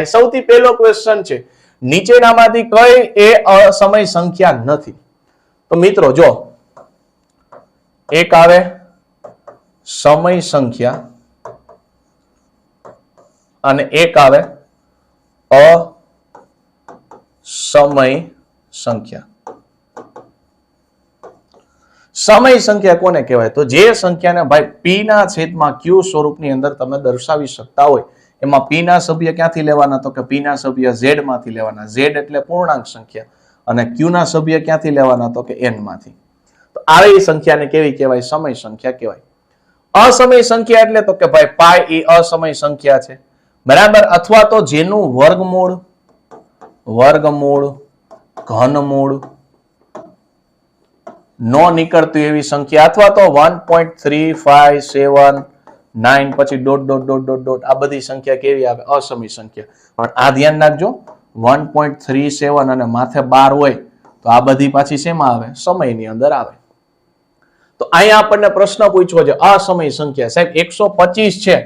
સૌથી પહેલો ક્વેશ્ચન છે નીચેનામાંથી કઈ એ અસમય સંખ્યા નથી? તો મિત્રો જો એક આવે સમય સંખ્યા અને એક આવે અસમય સંખ્યા. સમય સંખ્યા કોને કહેવાય? તો જે સંખ્યાને ભાઈ પી ના છેદમાં ક્યુ સ્વરૂપની અંદર તમે દર્શાવી શકતા હોય એમાં પી ના સભ્ય ક્યાંથી લેવાના? તો કે પી ના સભ્ય ઝેડ માંથી લેવાના. ઝેડ એટલે પૂર્ણાંક સંખ્યા અને ક્યુ ના સભ્ય ક્યાંથી લેવાના? તો કે એન માંથી. તો આવી સંખ્યાને કેવી કહેવાય? સમય સંખ્યા કહેવાય. અસમય સંખ્યા એટલે તો કે ભાઈ પાઈ એ અસમય સંખ્યા છે, બરાબર, અથવા તો જેનું વર્ગમૂળ ઘનમૂળ નો નીકળતું એવી સંખ્યા, અથવા તો 1.3579 પછી dot dot dot dot dot આ બધી સંખ્યા કેવી આવે? અસમય સંખ્યા. પણ આ ધ્યાન રાખજો 1.37 અને માથે 12 હોય તો આ બધી પાછી શેમાં આવે? સમયની અંદર આવે. તો અહીંયા આપણને પ્રશ્ન પૂછ્યો છે અસમય સંખ્યા. સાહેબ 125 છે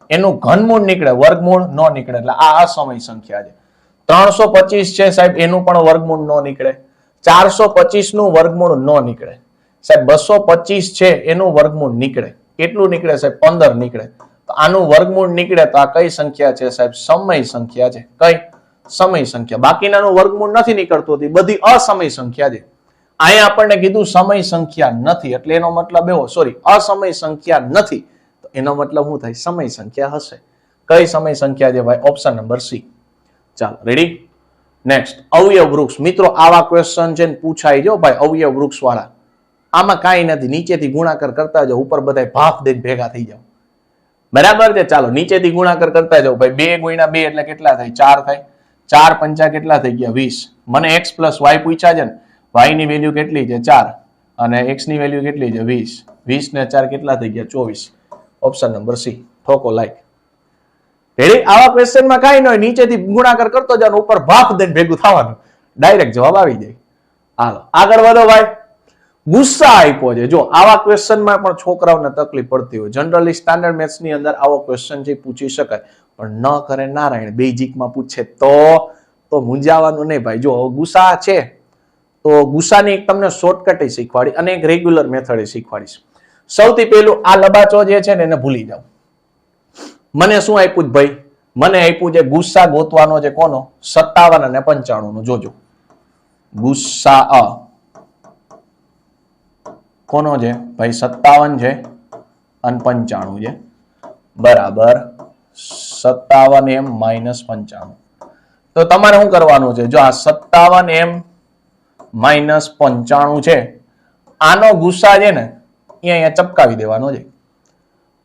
એનું ઘનમૂળ નીકળે, વર્ગમૂળ ન નીકળે, એટલે આ અસમય સંખ્યા છે. 325 છે સાહેબ એનું પણ વર્ગમૂળ ન નીકળે. 425 નું વર્ગમૂળ ન નીકળે. સાહેબ 225 છે એનું વર્ગમૂળ નીકળે. કેટલું નીકળે સાહેબ? 15 નીકળે. તો આનું વર્ગમૂળ નીકળે તો આ કઈ સંખ્યા છે સાહેબ? સમય સંખ્યા છે. કઈ? સમય સંખ્યા. બાકીનાનું વર્ગમૂળ નથી નીકળતું, બધી અસમય સંખ્યા છે. અહીંયા આપણને કીધું સમય સંખ્યા નથી, એટલે એનો મતલબ એવો, સોરી, અસમય સંખ્યા નથી તો એનો મતલબ શું થાય? સમય સંખ્યા હશે. કઈ સમય સંખ્યા છે ભાઈ? Option number C. ચાલો રેડી. નેક્સ્ટ, અવયવ વૃક્ષ. મિત્રો આવા ક્વેશ્ચન છે ને પૂછાય જો ભાઈ અવયવ વૃક્ષ વાળા. આમાં કાંઈ નથી, નીચેથી ગુણાકાર કરતા જાઓ, ઉપર બધા ભાગ દઈને ભેગા થઈ જાઓ, બરાબર છે? ચાલો નીચેથી ગુણાકાર કરતા જાઓ ભાઈ. 2 ગુણ્યા 2 એટલે કેટલા થાય? 4 થાય. 4 પંચા કેટલા થઈ ગયા? 20. મને x પ્લસ y પૂછ્યા છે ને, y ની વેલ્યુ કેટલી છે? 4 અને x ની વેલ્યુ કેટલી છે? 20. 20 ને 4 કેટલા થઈ ગયા? 24. Option number C. ઠોકો લાઈક. રેડી. આવા ક્વેશ્ચનમાં કાંઈ ન હોય, નીચેથી ગુણાકાર કરતો જાવ, ઉપર ભાગ દઈને ભેગું થવાનું, ડાયરેક્ટ જવાબ આવી જાય. હાલો આગળ વધો ભાઈ. ગુસ્સા આપ્યો છે. જો આવા ક્વેશ્ચનમાં પણ છોકરાઓને તકલીફ પડતી હોય. જનરલી સ્ટાન્ડર્ડ મેથ્સ ની અંદર આવો ક્વેશ્ચન છે પૂછી શકાય, પણ ન કરે નારાયણ બેઝિકમાં પૂછે તો મૂંઝાવાનું નહીં ભાઈ. જો ગુસ્સા છે તો ગુસ્સાની એક તમને શોર્ટકટ શીખવાડી અને એક રેગ્યુલર મેથડ શીખવાડીશ. સૌથી પહેલું આ લબાચો જે છે ને એને ભૂલી જાઓ. મને શું આપ્યું ભાઈ? મને આપ્યું છે ગુસ્સા ગોતવાનો છે કોનો? 57 અને 95 નો. જોજો ગુસ્સા કોનો છે ભાઈ? 57 છે અને 95 છે, બરાબર. 57m - 95. તો તમારે શું કરવાનું છે? જો આ 57m - 95 છે, આનો ગુસ્સા છે ને અહીંયા ચપકાવી દેવાનો છે.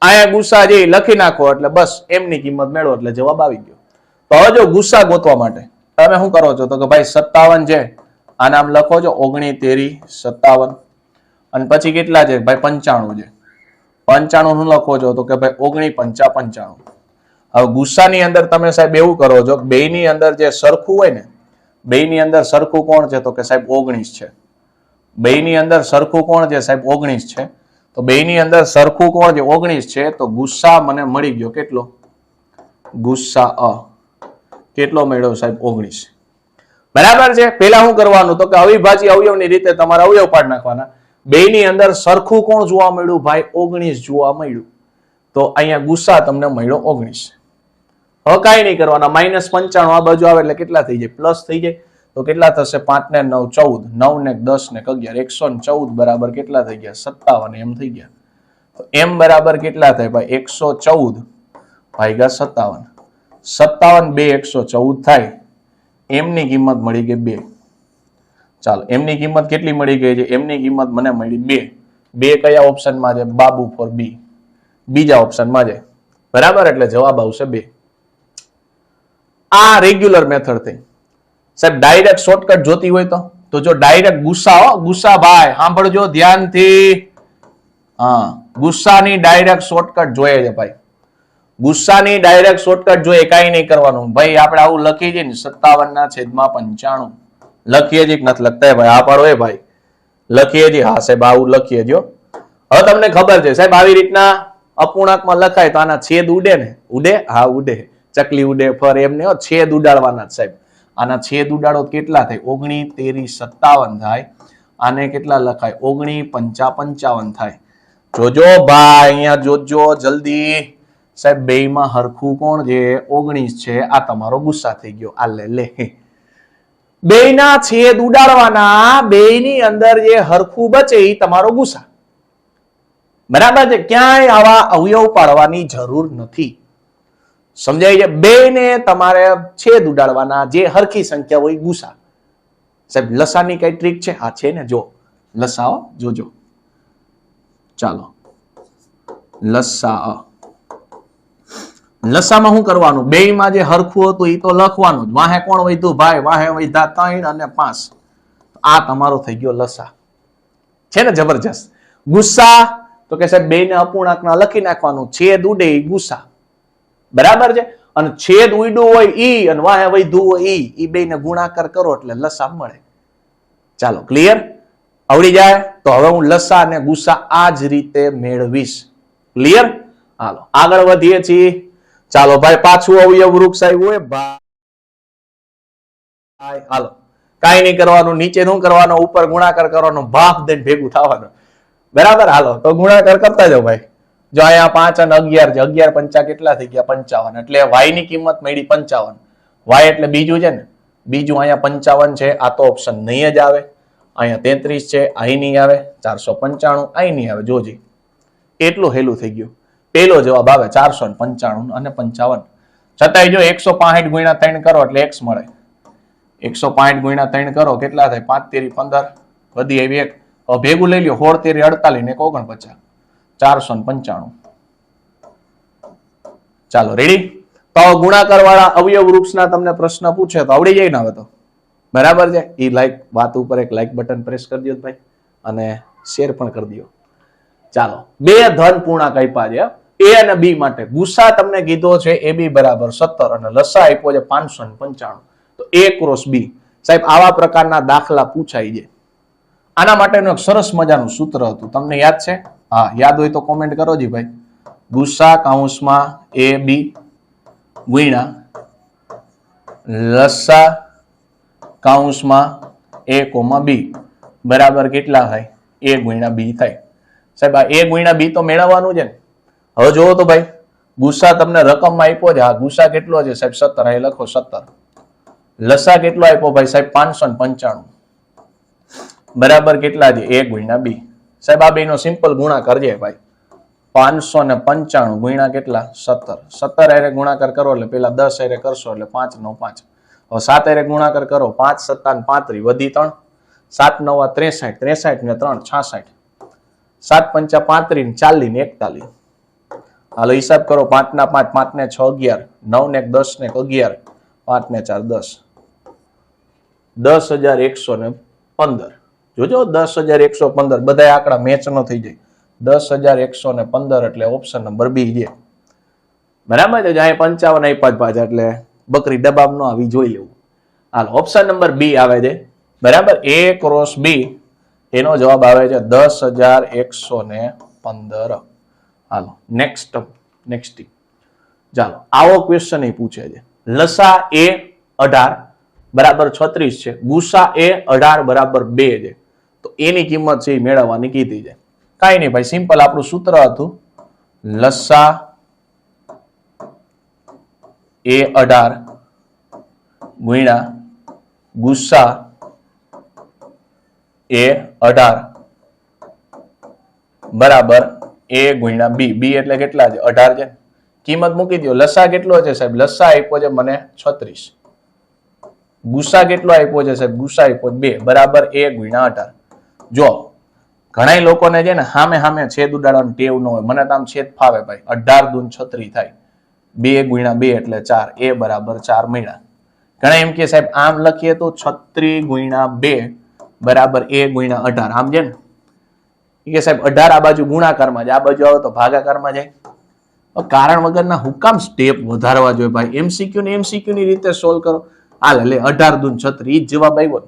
અહીંયા ગુસ્સા જે લખી નાખો એટલે બસ એમની કિંમત મેળવો એટલે જવાબ આવી ગયો. તો હવે જો ગુસ્સા ગોતવા માટે તમે શું કરો છો? તો કે ભાઈ 57 છે, આ નામ લખો છો 19 13 57, અને પછી કેટલા છે ભાઈ? 95 છે. 95 નું લખો છો તો કે ભાઈ 19 5 95. હવે ગુસ્સાની અંદર તમે સાહેબ એવું કરો છો, બેયની અંદર જે સરખું હોય ને, બેયની અંદર સરખું કોણ છે? તો કે સાહેબ 19 છે. બેયની અંદર સરખું કોણ છે સાહેબ? 19 છે. તો બેયની અંદર સરખું કોણ છે? 19 છે. તો ગુસ્સા મને મળી ગયો કેટલો? ગુસ્સા કેટલો મળ્યો સાહેબ? 19. બરાબર છે. પેલા શું કરવાનું? તો કે અવિભાજ્ય અવયવની રીતે તમારે અવયવ પાડી નાખવાના. બેયની અંદર સરખું કોણ જોવા મળ્યું ભાઈ? 19 જોવા મળ્યું. તો અહીંયા ગુસ્સા તમને મળ્યો 19. હવે કાંઈ નહીં કરવાના, -95 આ બાજુ આવે એટલે કેટલા થઈ જાય? પ્લસ થઈ જાય. તો કેટલા થશે? 5 ને 9 14, 9 ને 10 ને 11, 114 બરાબર કેટલા થઈ ગયા? 57 એમ થઈ ગયા. તો એમ બરાબર કેટલા થાય ભાઈ? 114 ભાગ્યા 57. 57 2 114 થાય. એમની કિંમત મળી ગઈ 2. ચાલો એમની કિંમત કેટલી મળી ગઈ છે? એમની કિંમત મને મળી 2. 2 કયા ઓપ્શનમાં છે? બાબુ ફોર બી, બીજા ઓપ્શનમાં છે, બરાબર. એટલે જવાબ આવશે 2. આ રેગ્યુલર મેથડ થઈ. સાહેબ ડાયરેક્ટ શોર્ટકટ જોતી હોય તો જો ડાયરેક્ટ ગુસ્સા ભાઈ સાંભળજો ધ્યાનથી. હા, ગુસ્સાની ડાયરેક્ટ શોર્ટકટ જોઈએ છે ભાઈ. ગુસ્સાની ડાયરેક્ટ શોર્ટકટ જોઈએ, કાંઈ નહીં કરવાનું ભાઈ. આપણે આવું લખીએ છીએ ને 57/95 લખીએ છીએ કે નથી લખતા ભાઈ? આ પાડો ભાઈ લખીએ છીએ. હા સાહેબ આવું લખીએ જો. હવે તમને ખબર છે સાહેબ આવી રીતના અપૂર્ણાંકમાં લખાય તો આના છેદ ઉડે ને? ઉડે? હા ઉડે. ચકલી ઉડે ફરે એમને છેદ ઉડાડવાના જ સાહેબ. આના છેદ ઉડાડો કેટલા થાય? 19 13 57 થાય. આને કેટલા લખાય? 19 5 55 થાય. જોજો ભાઈ અહીંયા જોજો જલ્દી સાહેબ, બેયમાં હરખું કોણ છે? 19 છે. આ તમારો ગુસ્સા થઈ ગયો. આ લે બેયના છેદ ઉડાડવાના, બેયની અંદર જે હરખું બચે એ તમારો ગુસ્સા. બરાબર છે? ક્યાંય આવા અવયવ પાડવાની જરૂર નથી. સમજાય છે? બેયને તમારે છેદ ઉડાડવાના, જે હરખી સંખ્યા હોય ગુસ્સા. સાહેબ લસાની કઈ ટ્રીક છે? હા છે ને, જો લસાઓ જોજો. ચાલો લસા. લસામાં શું કરવાનું? બેયમાં જે હરખું હતું એ તો લખવાનું જ. વાહે કોણ વધ્યું ભાઈ? વાહે વધ્યા 3 અને 5. આ તમારો થઈ ગયો લસા. છે ને જબરજસ્ત. ગુસ્સા તો કે સાહેબ બેયને અપૂર્ણાંકના લખી નાખવાનું, છેદ ઉડે એ ગુસ્સા. બરાબર છે? અને છેદ ઉડ્યું હોય ઈ અને વાહે વધ્યું હોય ઈ બેયને ગુણાકાર કરો એટલે લસા મળે. ચાલો ક્લિયર? આવડી જાય? તો હવે હું લસા અને ગુસ્સા આ જ રીતે મેળવીશ. ક્લિયર? હાલો આગળ વધીએ છીએ. ચાલો ભાઈ પાછું અવયવ વૃક્ષ આવ્યું હોય ભાઈ. હાલો કઈ નહીં કરવાનું, નીચે શું કરવાનું? ઉપર ગુણાકાર કરવાનો, ભાગ દઈને ભેગું થવાનું. બરાબર? હાલો તો ગુણાકાર કરતા જાઓ ભાઈ. જો અહીંયા 5 અને 11 છે. 11 5 કેટલા થઈ ગયા? 55. એટલે y ની કિંમત મળી 55. y એટલે બીજું છે ને, બીજું અહીંયા 55 છે. આ તો ઓપ્શન નહીં જ આવે. અહીંયા 33 છે, અહીં નહીં આવે. 495 અહીં નહીં આવે. જોજી એટલું હેલું થઈ ગયું. પેલો જવાબ આવે 495 અને 55. છતાંય જો 165 ગુણ્યા 3 કરો એટલે x મળે. 165 ગુણ્યા 3 કરો કેટલા થાય? 5 તેરી 15 વધી આવી 1. હવે ભેગું લઈ લ્યો. 16 તેરી 48 ને 49. 495. ચાલો રેડી? તો ગુણાકાર વાળા અવયવ વૃક્ષના તમને પ્રશ્ન પૂછે તો આવડી જાય ને હવે તો. બરાબર છે? એ લાઈક વાત ઉપર એક લાઈક બટન પ્રેસ કરી દો ભાઈ, અને શેર પણ કરી દો. ચાલો બે ધન પૂર્ણાંક આપ્યા છે એ અને બી માટે. ગુસ્સા તમને કીધો છે AB બરાબર 17 અને લસા આપ્યો છે 595. તો A ક્રોસ B. સાહેબ આવા પ્રકારના દાખલા પૂછાય છે. આના માટેનું એક સરસ મજાનું સૂત્ર હતું, તમને યાદ છે? હા યાદ હોય તો કોમેન્ટ કરો જી ભાઈ. ગુસ્સા કૌંસમાં AB ગુણ્યા લસા કૌંસમાં A, B બરાબર કેટલા થાય? A ગુણ્યા B થાય. સાહેબ આ A ગુણ્યા B તો મેળવવાનું છે ને. હવે જોવો તો ભાઈ ગુસ્સા તમને રકમમાં આપ્યો છે. હા ગુસ્સા કેટલો છે સાહેબ? 17. અહીં લખો 17. લસા કેટલો આપ્યો ભાઈ સાહેબ? 595 બરાબર કેટલા છે? A ગુણ્યા B. સાહેબ આ બેનો સિમ્પલ ગુણાકાર છે ભાઈ. 595 ગુણ્યા કેટલા? 17. 17 હારે ગુણાકાર કરો એટલે પેલા 10 હારે કરશો એટલે 5 9 5. હવે 7 હારે ગુણાકાર કરો 5 7 35 વધી 3. 7 9 63 63 ને 3 66. 7 5 35 40 ને 41. હાલો હિસાબ કરો. 5 ના 5 5 ને 6 11 9 ને 10 ને 11 5 ને 4 10. 10,115. જોજો 10,115 બધા આંકડા મેચ નો થઈ જાય. 10,115 એટલે ઓપ્શન નંબર બી છે. બરાબર છે? અહીં 55 આપ્યા પાછા એટલે બકરી ડબ્બામાં ન આવી, જોઈ લેવું. હાલો ઓપ્શન નંબર બી આવે છે. બરાબર? A ક્રોસ B એનો જવાબ આવે છે 10,115. હાલો નેક્સ્ટ. ચાલો આવો ક્વેશ્ચન એ પૂછે છે. લસા A 18 બરાબર 36 છે. ગુસ્સા A 18 બરાબર 2 છે. તો એની કિંમત છે એ મેળવવાની કીધી છે. કઈ નહીં ભાઈ, સિમ્પલ આપણું સૂત્ર હતું લસા A 18 ગુણ્યા ગુસ્સા A 18 બરાબર A ગુણ્યા B. B એટલે કેટલા છે? 18 છે. કિંમત મૂકી દો. લસા કેટલો છે સાહેબ? લસા આપ્યો છે મને 36. ગુસ્સા કેટલો આપ્યો છે સાહેબ? ગુસ્સા આપ્યો 2 બરાબર A ગુણ્યા 18. જો ઘણા લોકોને છે ને સામે છેદ ઉડાડવાની ટેવ ન હોય. મને તો આમ છેદ ફાવે ભાઈ. 18 દૂન 36 થાય. 2 ગુણ્યા 2 એટલે 4. A બરાબર 4 મળ્યા. ઘણા એમ કે સાહેબ આમ લખીએ તો 36 ગુણ્યા 2 બરાબર A ગુણ્યા 18. આમ છે ને કે સાહેબ 18 આ બાજુ ગુણાકારમાં જાય, આ બાજુ આવે તો ભાગાકારમાં જાય. કારણ વગરના હુકામ સ્ટેપ વધારવા જોઈએ ભાઈ. MCQ ની રીતે સોલ્વ કરો. હાલ લે 18 દૂન 36 ઈ જ જવાબ આવ્યો.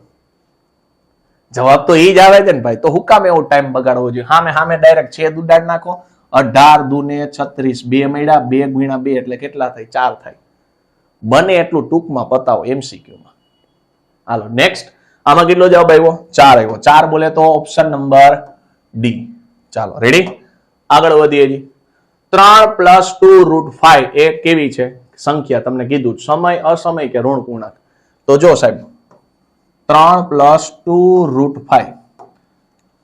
જવાબ તો ઈ જ આવે છે ને ભાઈ. તો હુકામ એવો ટાઈમ બગાડવો જોઈએ? સામે ડાયરેક્ટ છેદ ઉડાડ નાખો. 18 દૂને 36 2 મળ્યા. 2 ગુણ્યા 2 એટલે કેટલા થાય? 4 થાય. બને એટલું ટૂંકમાં પતાવો MCQ માં. હાલો નેક્સ્ટ. આમાં કેટલો જવાબ આવ્યો? 4 આવ્યો. 4 બોલે તો ઓપ્શન નંબર ડી. ચાલો રેડી, આગળ વધીએ જી. 3 + 2√5 એ કેવી છે સંખ્યા? તમને કીધું સમય, અસમય કે ઋણ પૂર્ણાંક. તો જો સાહેબ 3 + 2√5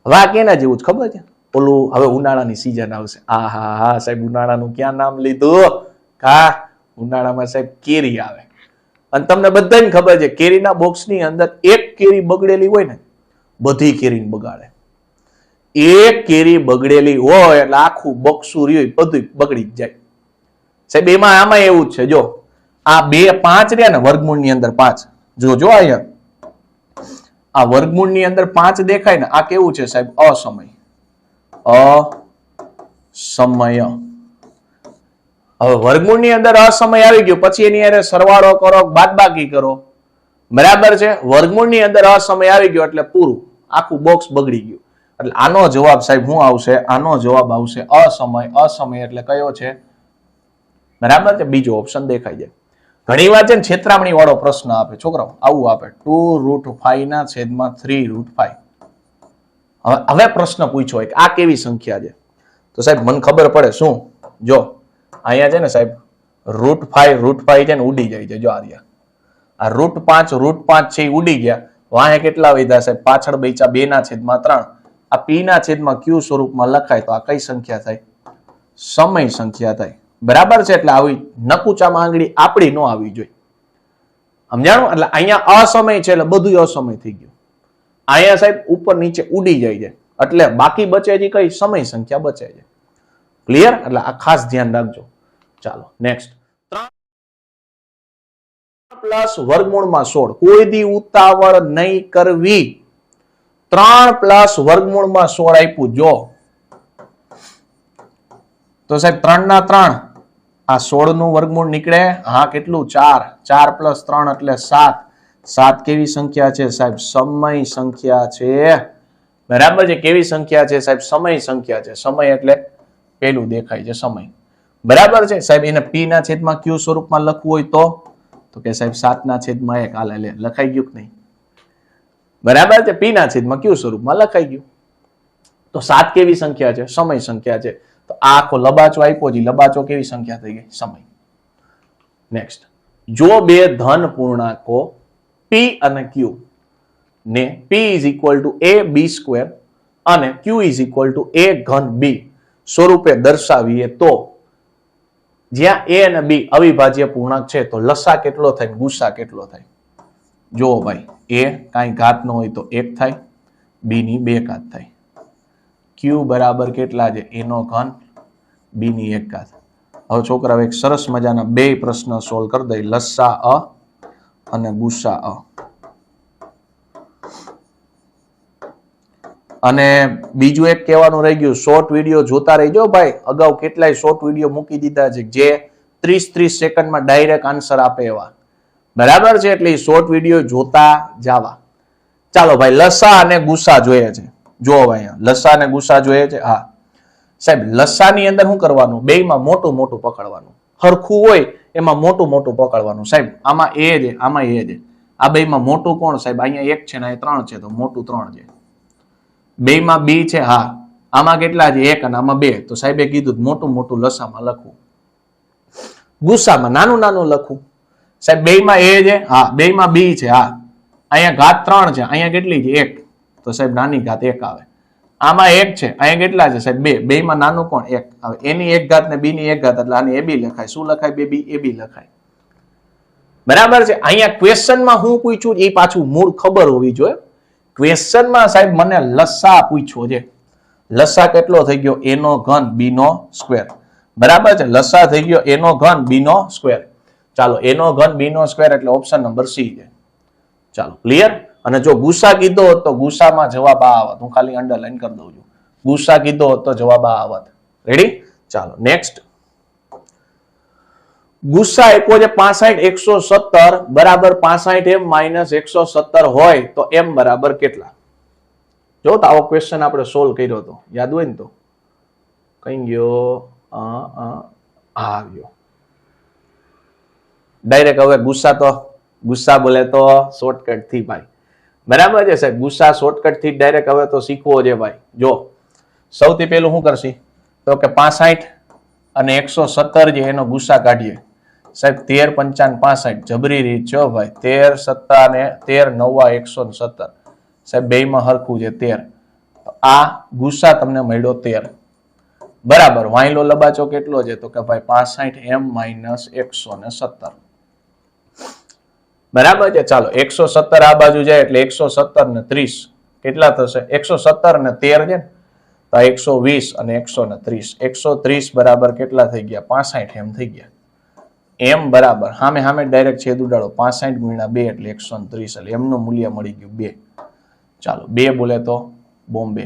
હવે આ કેના જેવું જ ખબર છે? ઓલું હવે ઉનાળાની સીઝન આવશે. હા સાહેબ, ઉનાળાનું ક્યાં નામ લીધું? ઉનાળામાં સાહેબ કેરી આવે અને તમને બધાને ખબર છે કેરીના બોક્સની અંદર એક કેરી બગડેલી હોય ને બધી કેરીને બગાડે. એક કેરી બગડેલી હોય એટલે આખું બોક્સું રહ્યું બધું બગડી જ જાય. સાહેબ એમાં આમાં એવું જ છે, જો આ 2 5 રહ્યા ને વર્ગમૂળની અંદર 5, જો અહીંયા આ વર્ગમૂળની અંદર 5 દેખાય ને, આ કેવું છે સાહેબ? અસમય. અસમય. હવે વર્ગમૂળની અંદર અસમય આવી ગયો પછી એની અંદર સરવાળો કરો, બાદબાકી કરો, બરાબર છે? વર્ગમૂળની અંદર અસમય આવી ગયો એટલે પૂરું, આખું બોક્સ બગડી ગયું. એટલે આનો જવાબ સાહેબ શું આવશે? આનો જવાબ આવશે અસમય. અસમય એટલે કયો છે? બરાબર છે, બીજો ઓપ્શન દેખાઈ જાય. ઘણી વાર છે ને છેતરામણી વાળો પ્રશ્ન આપે છોકરાઓ, આવું આપે 2√5 ના છેદમાં 3√5. હવે પ્રશ્ન પૂછ્યો હોય કે આ કેવી સંખ્યા છે? તો સાહેબ મને ખબર પડે શું? જો અહીંયા છે ને સાહેબ √5 છે ને ઉડી જાય છે. જો આ √5 છે એ ઉડી ગયા. વાહે કેટલા વધ્યા સાહેબ? પાછળ બચ્યા 2 ના છેદમાં 3. આ p ના છેદમાં q સ્વરૂપમાં લખાય તો આ કઈ સંખ્યા થાય? સમય સંખ્યા થાય. બરાબર છે? એટલે આવી નકુચામાં આંગળી આપડી ન આવી જોઈએ. સમજાણું? એટલે અહીંયા અસમય છે એટલે બધું અસમય થઈ ગયું. અહીંયા સાહેબ ઉપર નીચે ઉડી જાય છે એટલે બાકી બચે છે કઈ? સમય સંખ્યા બચે છે. ક્લિયર? એટલે આ ખાસ ધ્યાન રાખજો. ચાલો નેક્સ્ટ. 3 + વર્ગમૂળમાં 16 કોઈ દી ઉતાવળ નહીં કરવી. 3 + વર્ગમૂળમાં 16 આપ્યું જો તો સાહેબ 3 ના 3 આ 16 નું વર્ગમૂળ નીકળે. હા કેટલું? 4. 4 + 3 એટલે 7. 7 કેવી સંખ્યા છે સાહેબ? સમય સંખ્યા છે. બરાબર છે? કેવી સંખ્યા છે સાહેબ? સમય સંખ્યા છે. સમય એટલે પેલું દેખાય છે સમય. બરાબર છે સાહેબ? એને p ના છેદમાં q સ્વરૂપમાં લખવું હોય તો કે સાહેબ 7 ના છેદમાં 1. હાલે લખાઈ ગયું કે નહીં? બરાબર છે? p ના છેદમાં q સ્વરૂપમાં લખાઈ ગયું. તો 7 કેવી સંખ્યા છે? સમય સંખ્યા છે. તો આ આખો લબાચો આપ્યો છે, લબાચો કેવી સંખ્યા થઈ ગઈ? સમય. નેક્સ્ટ. જો બે ધન પૂર્ણાંકો p અને q ને p = ab² અને q = a³ b સ્વરૂપે દર્શાવીએ તો જ્યાં a અને b અવિભાજ્ય પૂર્ણાંક છે તો લસા કેટલો થાય, ગુસા કેટલો થાય? જો ભાઈ, a કાંઈ ઘાત ન હોય તો 1 થાય, b ની 2 ઘાત થાય. q બરાબર કેટલા છે? a નો ઘન, b ની 1 ઘાત. હવે છોકરાઓ એક સરસ મજાના બે પ્રશ્ન સોલ્વ કરી દઈ, લસા અ અને ગુસા અ. અને બીજું એક કહેવાનું રહી ગયું, શોર્ટ વિડીયો જોતા રહેજો ભાઈ. અગાઉ કેટલાય શોર્ટ વિડીયો મૂકી દીધા છે જે 30 સેકન્ડમાં ડાયરેક્ટ આન્સર આપે એવા. બરાબર છે? એટલે શોર્ટ વિડીયો જોતા જાવા. ચાલો ભાઈ, લસા અને ગુસા જોઈએ છે. જો અહીંયા લસા અને ગુસા જોઈએ છે. હા સાહેબ, લસાની અંદર શું કરવાનું? બેયમાં મોટું મોટું પકડવાનું. હરખું હોય એમાં મોટું મોટું પકડવાનું. સાહેબ આમાં a છે, આમાં a છે. આ બેયમાં મોટું કોણ સાહેબ? અહીંયા 1 છે ને અહીંયા 3 છે તો મોટું 3 છે. બેયમાં b છે. હા આમાં કેટલા છે? 1 અને આમાં 2. તો સાહેબે કીધું મોટું મોટું લસામાં લખવું, ગુસામાં નાનું નાનું લખવું. સાહેબ બેયમાં a છે. હા બેયમાં b છે. હા અહીંયા ઘાત 3 છે, અહીંયા કેટલી છે? 1. તો સાહેબ નાની ઘાત 1 આવે. આમાં 1 છે, અહીંયા કેટલા છે સાહેબ? 2. બેયમાં નાનું કોણ? 1. હવે એની 1 ઘાત ને b ની 1 ઘાત એટલે આની ab લખાય. શું લખાય બેબી? ab લખાય. બરાબર છે? અહીંયા ક્વેશ્ચનમાં હું પૂછ્યું એ પાછું મૂળ ખબર હોવી જોઈએ. ક્વેશ્ચનમાં સાહેબ મને લસા પૂછ્યો છે. લસા કેટલો થઈ ગયો? a નો ઘન b નો સ્ક્વેર. બરાબર છે? લસા થઈ ગયો a નો ઘન b નો સ્ક્વેર. ચાલો a નો ઘન b નો સ્ક્વેર એટલે ઓપ્શન નંબર c છે. ચાલો ક્લિયર? અને જો ગુસા કીધો હોત તો ગુસામાં જવાબ આ આવત. હું ખાલી અંડરલાઈન કરી દઉં છું. ગુસા કીધો હોત તો જવાબ આ આવત. રેડી? ચાલો નેક્સ્ટ. ગુસ્સા આપ્યો છે 65 117 બરાબર 65m - 117 હોય તો m બરાબર કેટલા? જો તો આવો ક્વેશ્ચન આપણે સોલ્વ કર્યો હતો, યાદ હોય ને તો. કઈ ગયો? આવ્યો. ડાયરેક્ટ હવે ગુસ્સા બોલે તો શોર્ટકટ થી ભાઈ, બરાબર છે સાહેબ, ગુસ્સા શોર્ટકટ થી ડાયરેક્ટ હવે તો શીખવો છે ભાઈ. જો સૌથી પહેલું શું કરશી તો કે 65 અને 117 જે એનો ગુસ્સા કાઢીએ સાહેબ. 13 55 65 જબરી રીત છો ભાઈ. 13 7 ને 13 9 117 સાહેબ, બે માં હરખું છે 13. આ ગુસ્સા તમને મળ્યો 13, બરાબર. વાયલો લબાચો કેટલો છે તો કે ભાઈ 65 m માઇનસ 117, બરાબર છે. ચાલો 117 આ બાજુ જાય એટલે 117 ને 30 કેટલા થશે? 117 ને 13 છે ને તો 120 અને 130, 130 બરાબર કેટલા થઈ ગયા? 65 એમ થઈ ગયા. એમ બરાબર સામે ડાયરેક્ટ છેદ ઉડાડો, 65 ગુણ્યા 2 એટલે 130, એટલે એમનું મૂલ્ય મળી ગયું 2. ચાલો 2 બોલે તો બોમ્બે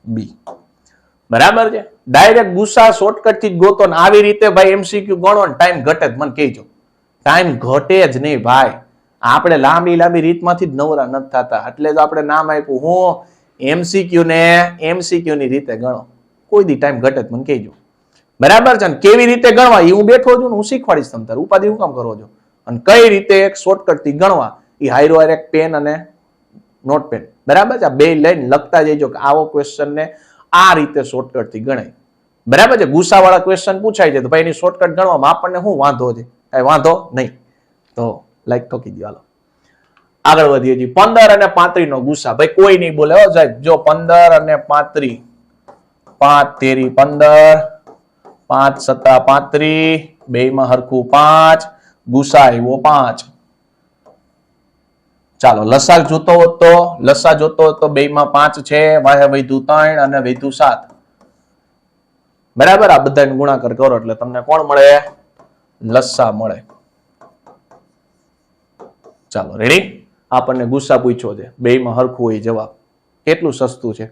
બી, બરાબર છે. ડાયરેક્ટ ગુસ્સા શોર્ટકટ થી જ ગોતો ને આવી રીતે ભાઈ એમસીક્યુ ગણો ને ટાઈમ ઘટે જ મને કહેજો. ટાઈમ ઘટે જ નહીં ભાઈ, આપણે લાંબી રીતમાંથી જ નવરા નથી થતા, એટલે જ આપણે નામ આપ્યું હું એમસીક્યુ ને એમસીક્યુ ની રીતે ગણો. કોઈ દી ટાઈમ ઘટે જ મને કહેજો, બરાબર છે. કેવી રીતે ગણવા એ હું બેઠો છું ને હું શીખવાડીશ તમને, તાર ઉપાધિ હું કામ કરો છો. અને કઈ રીતે એક શોર્ટકટ થી ગણવા એ હાયરો એક પેન અને નોટ પેન, બરાબર છે. આ બે લઈને લખતા જઈજો કે આવો ક્વેશ્ચન ને આ રીતે શોર્ટકટ થી ગણાય, બરાબર છે. ગુસ્સા વાળા ક્વેશ્ચન પૂછાય છે તો ભાઈ એની શોર્ટકટ ગણવામાં આપણને શું વાંધો છે? કઈ વાંધો નહીં. તો લાઈક ઠોકી દો. હાલો આગળ વધીએ છીએ. 15 અને 35 નો ગુસ્સા ભાઈ કોઈ નહીં બોલે હો સાહેબ. જો 15 અને 35, 5 તેરી 15, 5 સત્તા 35, બે માં હરખું 5, ગુસ્સા આવ્યો 5. ચાલો લસા જોતો હોત તો બે માં 5 છે, વાહે વધ્યું 3 અને વધ્યું 7, બરાબર. આ બધાને ગુણાકાર કરો એટલે તમને કોણ મળે? લસા મળે. ચાલો રેડી. આપણને ગુસ્સા પૂછ્યો છે, બે માં હરખું હોય જવાબ. કેટલું સસ્તું છે,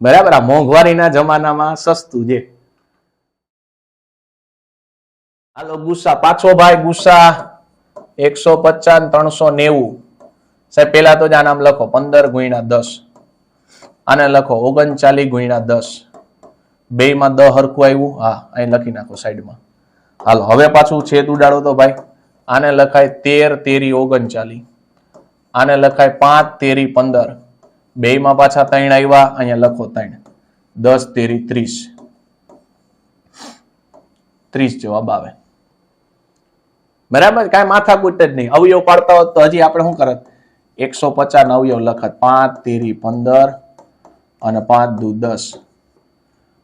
બરાબર. આ મોંઘવારીના જમાનામાં સસ્તું છે. હાલો ગુસ્સા પાછો ભાઈ. ગુસ્સા 150 390 સાહેબ. પેલા તો જ આ નામ લખો 15 ગુણ્યા 10, આને લખો 39 ગુણ્યા 10. બે માં 10 હરખું આવ્યું. હા અહીં લખી નાખો સાઈડમાં. હાલો હવે પાછું છેદ ઉડાડો તો ભાઈ. આને લખાય 13 તેરી 39, આને લખાય 5 તેરી 15, બે માં પાછા 3 આવ્યા, અહીંયા લખો 3, 10 તેરી 30, 30 જવાબ આવે, બરાબર. કઈ માથાકૂટ જ નહીં. અવયવ પાડતા હોત તો હજી આપણે શું કરત? 150 ના અવયવ લખત. 5 તેરી 15 અને 5 દુ 10,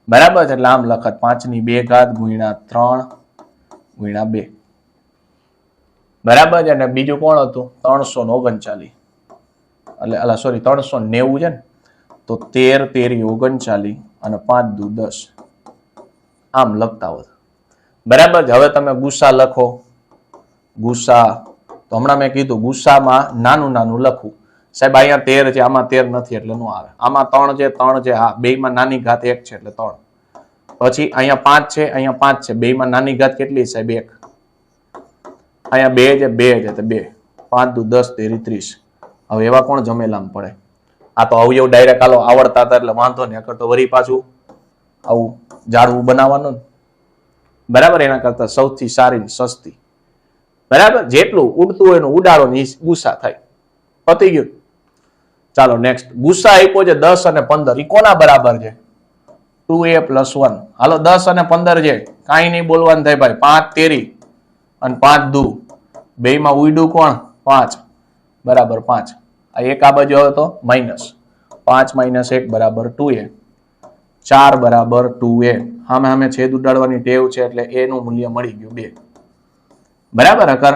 બરાબર છે. એટલે આમ લખત 5 ની 2 ઘાત ગુણ્યા 3 ગુણ્યા 2, બરાબર છે. અને બીજું કોણ હતું? 339, એટલે સોરી 390 છે ને, તો 13 તેરી 39 અને 5 દુ 10, આમ લખતા હોત, બરાબર છે. હવે તમે ગુસ્સા લખો. ગુસ્સા તો હમણાં મેં કીધું ગુસ્સામાં નાનું લખવું સાહેબ. અહીંયા 13 છે, આમાં 13 નથી એટલે નો આવે. આમાં 3 છે, હા બે માં નાની ઘાત 1 છે એટલે 3. પછી અહીંયા 5 છે, અહીંયા 5 છે, બે માં નાની ઘાત કેટલી સાહેબ? 1. અહીંયા 2 છે, 2 છે તો 2, 5 દુ 10 તેરી 30. હવે એવા કોણ જમેલામ પડે? આ તો અવયવ ડાયરેક્ટ હાલો આવડતા હતા એટલે વાંધો નહીં. અગર તો વરી પાછું આવું જાડવું બનાવવાનું, બરાબર. એના કરતા સૌથી સારી સસ્તી, બરાબર. જેટલું ઉડતું હોય એનું ઉડાડો ને ગુસ્સા થાય. પતી ગયું. ચાલો નેક્સ્ટ. ગુસ્સા આપ્યો છે 10 અને 15, એ કોના બરાબર છે? 2a + 1. હાલો 10 અને 15 છે, કાંઈ નહીં બોલવાનું થાય ભાઈ. 5 તેરી અને 5 દુ, બે માં ઉડ્યું કોણ? 5, બરાબર 5. આ એક આ બાજુ આવે તો માઇનસ 5 - 1 બરાબર 2a, 4 બરાબર 2a. સામે છેદ ઉડાડવાની ટેવ છે એટલે a નું મૂલ્ય મળી ગયું 2, બરાબર. હકર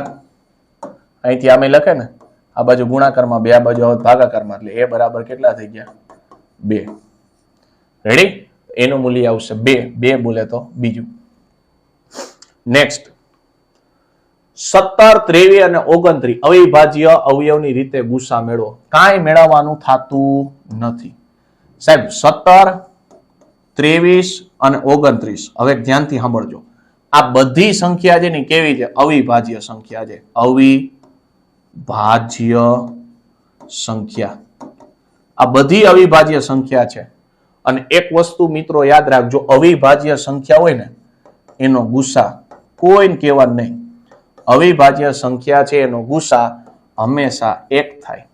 અહીંથી આમે લખે ને, આ બાજુ ગુણાકારમાં 2, આ બાજુ આવે ભાગાકારમાં, એટલે a બરાબર કેટલા થઈ ગયા? 2. રેડી. એનું મૂલ્ય આવશે 2. 2 બોલે તો બીજું. નેક્સ્ટ 17 23 અને 29 અવિભાજ્ય અવયવની રીતે ગુસ્સા મેળવો. કાંઈ મેળવવાનું થતું નથી સાહેબ. 17 23 અને 29 હવે ધ્યાનથી સાંભળજો. આ બધી સંખ્યા છે ને કેવી છે? અવિભાજ્ય સંખ્યા છે. અવિભાજ્ય સંખ્યા, આ બધી અવિભાજ્ય સંખ્યા છે. અને એક વસ્તુ મિત્રો યાદ રાખજો, અવિભાજ્ય સંખ્યા હોય ને એનો ગુસ્સા કોઈને કહેવાનું નહીં. અવિભાજ્ય સંખ્યા છે એનો ગુસા હંમેશા 1 થાય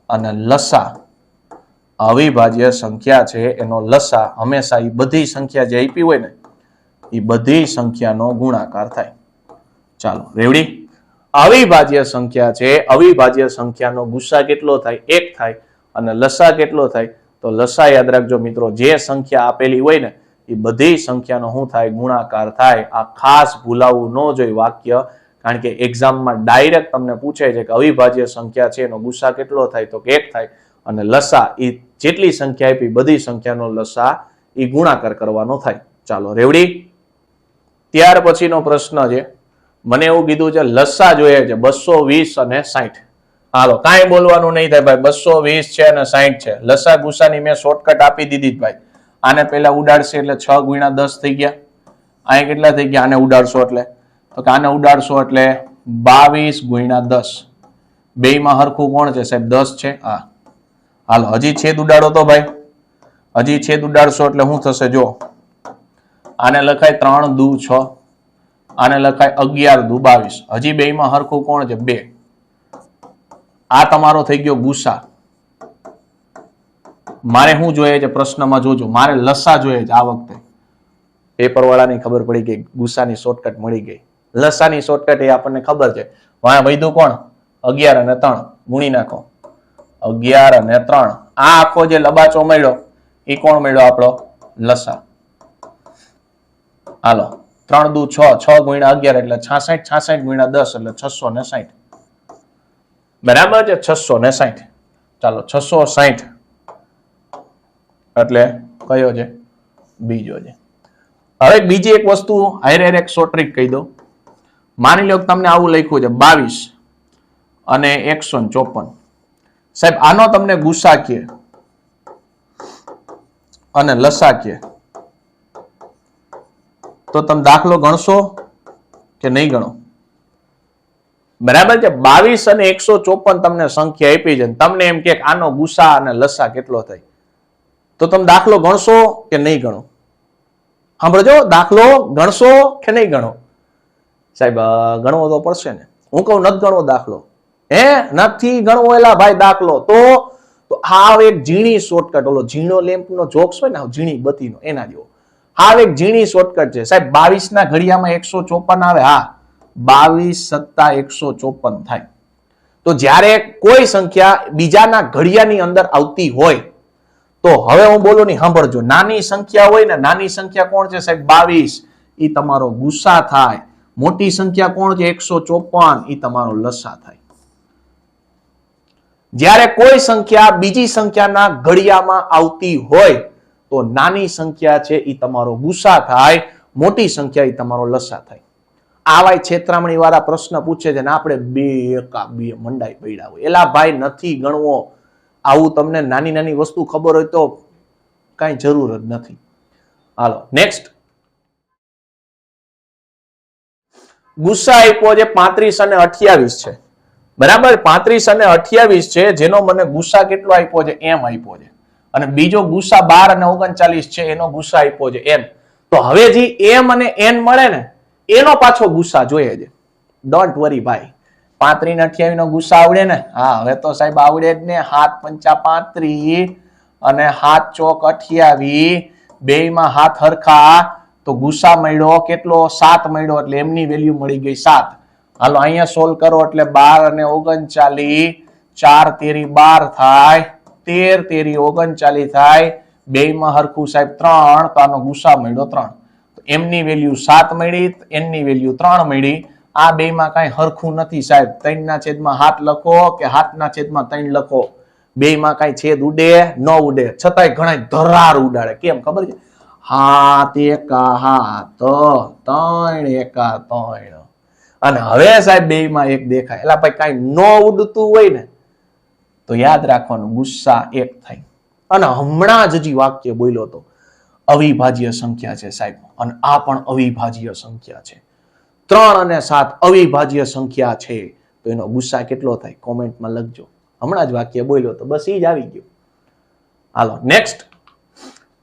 અને લસા અવિભાજ્ય સંખ્યા છે એનો લસા હંમેશા એ બધી સંખ્યા જે આપી હોય ને એ બધી સંખ્યાનો ગુણાકાર થાય. ચાલો રેવડી. અવિભાજ્ય સંખ્યા છે, અવિભાજ્ય સંખ્યાનો ગુસા કેટલો થાય? 1 થાય અને લસા કેટલો થાય? તો લસા યાદ રાખજો મિત્રો, જે સંખ્યા આપેલી હોય ને એ બધી સંખ્યાનો શું થાય? ગુણાકાર થાય. આ ખાસ ભૂલાવવું ન જોઈએ વાક્ય, કારણ કે એક્ઝામમાં ડાયરેક્ટ તમને પૂછે છે કે અવિભાજ્ય સંખ્યા છે એનો ગુસા કેટલો થાય? તો 1 થાય અને લસા એ જેટલી સંખ્યા આપી બધી સંખ્યાનો લસા એ ગુણાકાર કરવાનો થાય. ચાલો રેવડી. ત્યાર પછીનો પ્રશ્ન છે, મને એવું કીધું છે લસા જોઈએ છે 220 અને 60. હાલો કાંઈ બોલવાનું નહીં થાય ભાઈ, 220 છે અને 60 છે. લસા ગુસાની મેં શોર્ટકટ આપી દીધી ભાઈ. આને પહેલા ઉડાડશે એટલે 6 ગુણ્યા 10 થઈ ગયા. અહીં કેટલા થઈ ગયા? આને ઉડાડશો એટલે તો કે આને ઉડાડશો એટલે 22 ગુણ્યા 10. બેયમાં હરખું કોણ છે સાહેબ? 10 છે. હા હાલો હજી છેદ ઉડાડો તો ભાઈ, હજી છેદ ઉડાડશો એટલે શું થશે? જો આને લખાય 3 દુ 6, આને લખાય 11 દુ 22. હજી બેયમાં હરખું કોણ છે? 2. આ તમારો થઈ ગયો ગુસા. મારે શું જોઈએ છે પ્રશ્નમાં? જોજો, મારે લસા જોઈએ છે. આ વખતે પેપર વાળાની ખબર પડી ગઈ, ગુસાની શોર્ટકટ મળી ગઈ. લસાની શોર્ટકટ એ આપણને ખબર છે. વાહ વૈધું કોણ? 11 અને 3 ગુણી નાખો. 11 અને 3. આ આખો જે લબાચો મળ્યો એ કોણ મળ્યો? આપણો લસા. હાલો 3 દુ 6, 6 ગુણ્યા 11 એટલે 66, 66 ગુણ્યા 10 એટલે 660. બરાબર છે? 660. ચાલો 660 એટલે કયો છે? બીજો છે. હવે બીજી એક વસ્તુ હારે એક શોર્ટ ટ્રીક કહી દો. માની લો કે તમને આવું લખ્યું છે 22 અને 154. સાહેબ આનો તમને ગુસા કે અને લસા કે તો તમે દાખલો ગણશો કે નહીં ગણો? બરાબર છે? 22 અને 154 તમને સંખ્યા આપી છે, તમને એમ કે આનો ગુસા અને લસા કેટલો થાય, તો તમે દાખલો ગણશો કે નહીં ગણો? સાંભળજો, દાખલો ગણશો કે નહીં ગણો? સાહેબ ગણવો તો પડશે ને. હું કહું નથી ગણવો દાખલો? નથી ગણવો એલા ભાઈ દાખલો, તો આ એક ઝીણી શોર્ટકટ, ઓલો ઝીણો લેમ્પનો જોક્સ હોય ને ઝીણી બત્તીનો, એના જેવો આ એક ઝીણી શોર્ટકટ છે. સાહેબ 22 ના ઘડિયામાં 154 આવે. હા 22 સત્તા 154 થાય. તો જ્યારે કોઈ સંખ્યા બીજાના ઘડિયાની અંદર આવતી હોય તો હવે હું બોલું નહીં, સાંભળજો. નાની સંખ્યા હોય ને, નાની સંખ્યા કોણ છે સાહેબ? 22. એ તમારો ગુસા થાય. મોટી સંખ્યા કોણ છે? 154. એ તમારો લસા થાય. જ્યારે કોઈ સંખ્યા બીજી સંખ્યાના ઘડિયામાં આવતી હોય તો નાની સંખ્યા છે એ તમારો ગુસા થાય, મોટી સંખ્યા એ તમારો લસા થાય. આવા છેતરામણી વાળા પ્રશ્ન પૂછે છે ને આપણે બે મંડાઈ પડ્યા હોય. એલા ભાઈ નથી ગણવો. આવું તમને નાની નાની વસ્તુ ખબર હોય તો કઈ જરૂર જ નથી. હાલો નેક્સ્ટ. ગુસ્સા આપ્યો છે 35 અને 28 છે. બરાબર? 35 અને 28 છે, જેનો મને ગુસ્સા કેટલો આપ્યો છે? એમ આપ્યો છે. અને બીજો ગુસ્સા 12 અને 39 છે, એનો ગુસ્સા આપ્યો છે એમ. તો હવે જે એમ અને એન મળે ને એનો પાછો ગુસ્સા જોઈએ છે. ડોન્ટ વરી ભાઈ, 35 ને 28 નો ગુસ્સા આવડે ને? હા હવે તો સાહેબ આવડે જ ને. 7 પંચા 35 અને 7 ચોક 28, બેયમાં હાથ હરખા, તો ગુસ્સા મળ્યો કેટલો? 7 મળ્યો, એટલે એમની વેલ્યુ મળી ગઈ 7. હાલો અહીંયા સોલ્વ કરો એટલે 12 અને 39, 4 તેરી 12 થાય, 13 તેરી 39 થાય. બેયમાં હરખું સાહેબ 3, તો આનો ગુસ્સા મળ્યો 3. તો એમની વેલ્યુ 7 મળી, એમની વેલ્યુ 3 મળી. આ બેયમાં કઈ હરખું નથી સાહેબ. 3 ના છેદમાં 7 લખો કે 7 ના છેદમાં 3 લખો, બેયમાં કઈ છેદ ઉડે ન ઉડે, છતાંય ઘણા ધરાર ઉડાડે. કેમ ખબર છે? 7 એકા 7, 3 એકા 3. અને હવે સાહેબ બેયમાં 1 દેખાય. એટલે ભાઈ કઈ ન ઉડતું હોય ને તો યાદ રાખવાનું ગુસ્સા 1 થાય. અને હમણાં જ હજી વાક્ય બોલ્યો તો અવિભાજ્ય સંખ્યા છે સાહેબ, અને આ પણ અવિભાજ્ય સંખ્યા છે. 3 અને 7 અવિભાજ્ય સંખ્યા છે, તો એનો ગુસ્સા કેટલો થાય? કોમેન્ટમાં લખજો. હમણાં જ વાક્ય બોલ્યો તો બસ એ જ આવી ગયો. હાલો નેક્સ્ટ.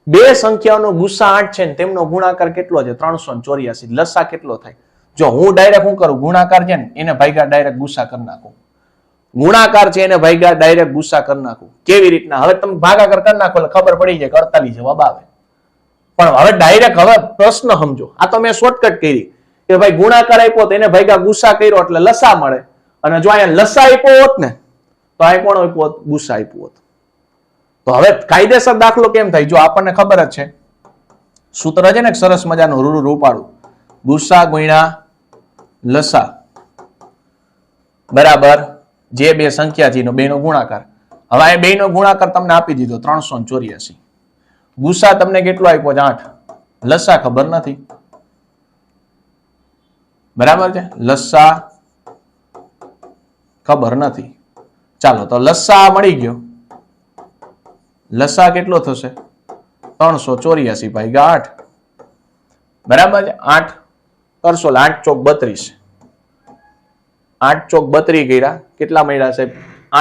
બે સંખ્યાઓનો ગુસ્સા 8 છે ને તેમનો ગુણાકાર કેટલો છે? 384. લસા કેટલો થાય? જો હું ડાયરેક્ટ શું કરું, ગુણાકાર છે ને એને ભાગ્યા ડાયરેક્ટ ગુસ્સા કરી નાખું, ગુણાકાર છે એને ભાગ્યા ડાયરેક્ટ ગુસ્સા કરી નાખું. કેવી રીતના? હવે તમે ભાગાકાર કરી નાખો એટલે ખબર પડી જાય કે 48 જવાબ આવે. પણ હવે ડાયરેક્ટ હવે પ્રશ્ન સમજો. આ તો મેં શોર્ટકટ કરી કે ભાઈ ગુણાકાર આપ્યો તો એને ભાગ્યા ગુસ્સા કર્યો એટલે લસા મળે, અને જો અહીંયા લસા આપ્યો હોત ને તો અહીં કોણ આપ્યો હોત? ગુસ્સા આપ્યો હોત. તો હવે કાયદેસર દાખલો કેમ થાય? જો આપણને ખબર જ છે સૂત્ર છે ને સરસ મજાનું રૂપાળું, ગુસ્સા ગુણ્યા લસા બરાબર જે બે સંખ્યા છે બે નો ગુણાકાર. હવે આ બે નો ગુણાકાર તમને આપી દીધો 384. ગુસ્સા તમને કેટલો આપ્યો છે? 8. લસા ખબર નથી, બરાબર છે, લસા ખબર નથી. ચાલો તો લસા મળી ગયો. લસા કેટલો થશે? 384 ભાગ્યા 8, બરાબર છે. 8 કરશો 8 ચોક 32, 8 ચોક 32 કર્યા, કેટલા મળ્યા સાહેબ?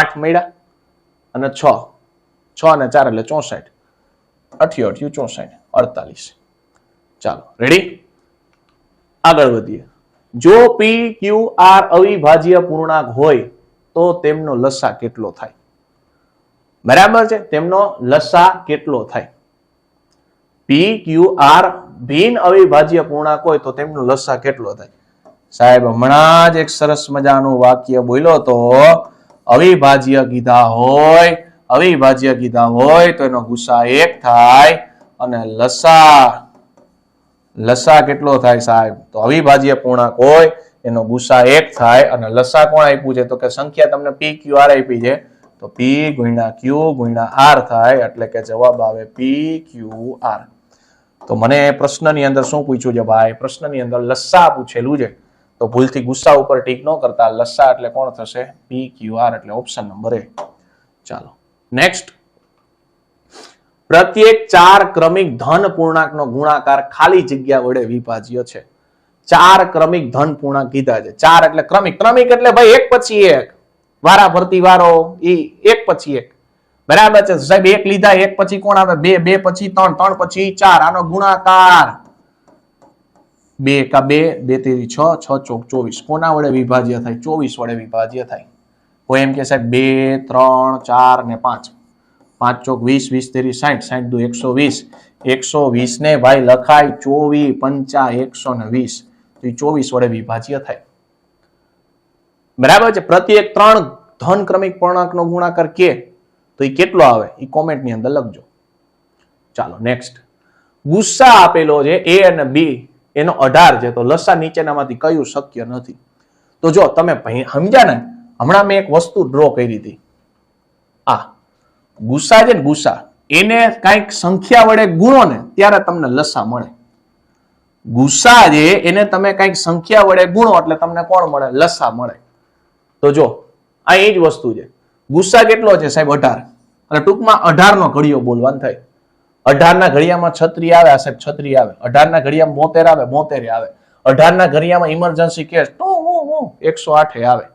8 મળ્યા અને 6 અને 4 એટલે 64, 88 64 48. ચાલો રેડી, આગળ વધીએ. જો પી ક્યુ આર અવિભાજ્ય પૂર્ણાંક હોય તો તેમનો લસા કેટલો થાય? બરાબર છે, તેમનો લસા કેટલો થાય? પી ક્યુ આર ભિન્ન અવિભાજ્ય પૂર્ણાંક હોય તો તેમનો લસા કેટલો થાય? સાહેબ હમણાં જ એક સરસ મજાનું વાક્ય બોલ્યો તો અવિભાજ્ય કીધા હોય તો એનો ગુસા 1 થાય અને લસા કેટલો થાય સાહેબ? તો અવિભાજ્ય પૂર્ણાંક હોય એનો ગુસા 1 થાય અને લસા કોણ આપ્યું છે? તો કે સંખ્યા તમને પી ક્યુ આર આપી છે, તો પી ગુણ્યા ક્યુ ગુણ્યા આર થાય, એટલે કે જવાબ આવે પી ક્યુ આર. તો મને પ્રશ્નની અંદર શું પૂછ્યું છે ભાઈ? પ્રશ્નની અંદર લસા પૂછેલું છે, તો ભૂલથી ગુસ્સા ઉપર ટીક ન કરતા, લસા એટલે કોણ થશે? પી ક્યુ આર, એટલે ઓપ્શન નંબર એ. ચાલો નેક્સ્ટ. પ્રત્યેક 4 ક્રમિક ધન પૂર્ણાંકનો ગુણાકાર ખાલી જગ્યા વડે વિભાજ્ય છે. 4 ક્રમિક ધન પૂર્ણાંક કીધા છે. 4 એટલે ક્રમિક, ક્રમિક એટલે ભાઈ એક પછી એક, વારા ફરતી વારો, ઈ એક પછી એક, બરાબર છે સાહેબ. એક લીધા, એક પછી કોણ આવે? 2, 2 પછી 3, 3 પછી 4, આનો ગુણાકાર 2 કા 2, 2 તેરી 6, 6 ચોક 24. કોના વડે વિભાજ્ય થાય? 24 વડે વિભાજ્ય થાય. કોઈ એમ કે સાહેબ 2, 3, 4 ને 5, 5 ચોક 20, 20 તેરી 60, 60 દુ 120, 120 ને ભાઈ લખાય 24 પંચા 120, તો 24 વડે વિભાજ્ય થાય. બરાબર છે. પ્રત્યેક 3 ધન ક્રમિક પૂર્ણાંકનો ગુણાકાર કે તો એ કેટલો આવે? એ કોમેન્ટ ની અંદર લખજો. ચાલો નેક્સ્ટ. ગુસ્સા આપેલો છે એ અને બી, એનો 18 છે, તો લસા નીચેનામાંથી કયું શક્ય નથી? તો જો તમે સમજ્યા ને, હમણાં મેં એક વસ્તુ ડ્રો કરી હતી. આ ગુસ્સા છે ને, ગુસ્સા એને કઈક સંખ્યા વડે ગુણો ને ત્યારે તમને લસા મળે. ગુસ્સા છે એને તમે કઈક સંખ્યા વડે ગુણો એટલે તમને કોણ મળે? લસા મળે. તો જો આ એ જ વસ્તુ છે. ગુસ્સા કેટલો છે સાહેબ? 18. અને ટૂંકમાં 18 નો ઘડિયો બોલવાનું થાય. 18 ના ઘડિયામાં 36 આવે સાહેબ, 36 આવે. 18 ના ઘડિયામાં 72 આવે, 72 આવે. 18 ના ઘડિયામાં ઇમરજન્સી કેસ 108 આવે.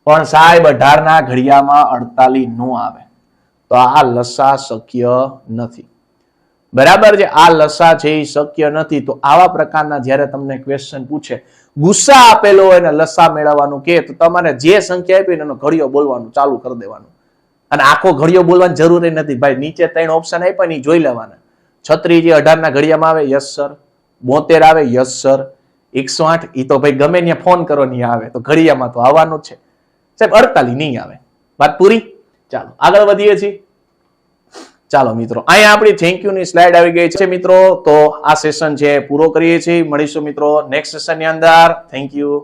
પણ સાહેબ 18 ના ઘડિયામાં 48 નો આવે. તો આ લસા શક્ય નથી. બરાબર છે, આ લસા છે એ શક્ય નથી. તો આવા પ્રકારના જ્યારે તમને ક્વેશ્ચન પૂછે, ગુસ્સા આપેલો હોય ને લસા મેળવવાનું કે, તો તમારે જે સંખ્યા આપી એનો ઘડિયો બોલવાનું ચાલુ કરી દેવાનું. અને આખો ઘડિયો બોલવાની જરૂર નથી ભાઈ. નીચે 3 ઓપ્શન આપ્યા ને જોઈ લેવાના. 36 જે 18 ના ઘડિયામાં આવે, યસ સર. 72 આવે, યસ સર. 108 એ તો ભાઈ ગમે ત્યાં ફોન કરો નહીં આવે, તો ઘડિયામાં તો આવવાનું જ છે સાહેબ. 48 નહીં આવે. વાત પૂરી. ચાલો આગળ વધીએ છીએ. ચાલો મિત્રો, અહીંયા આપણી થેન્ક યુ ની સ્લાઇડ આવી ગઈ છે મિત્રો. તો આ સેશન છે પૂરો કરીએ છીએ. મળીશું મિત્રો નેક્સ્ટ સેશન ની અંદર. Thank you.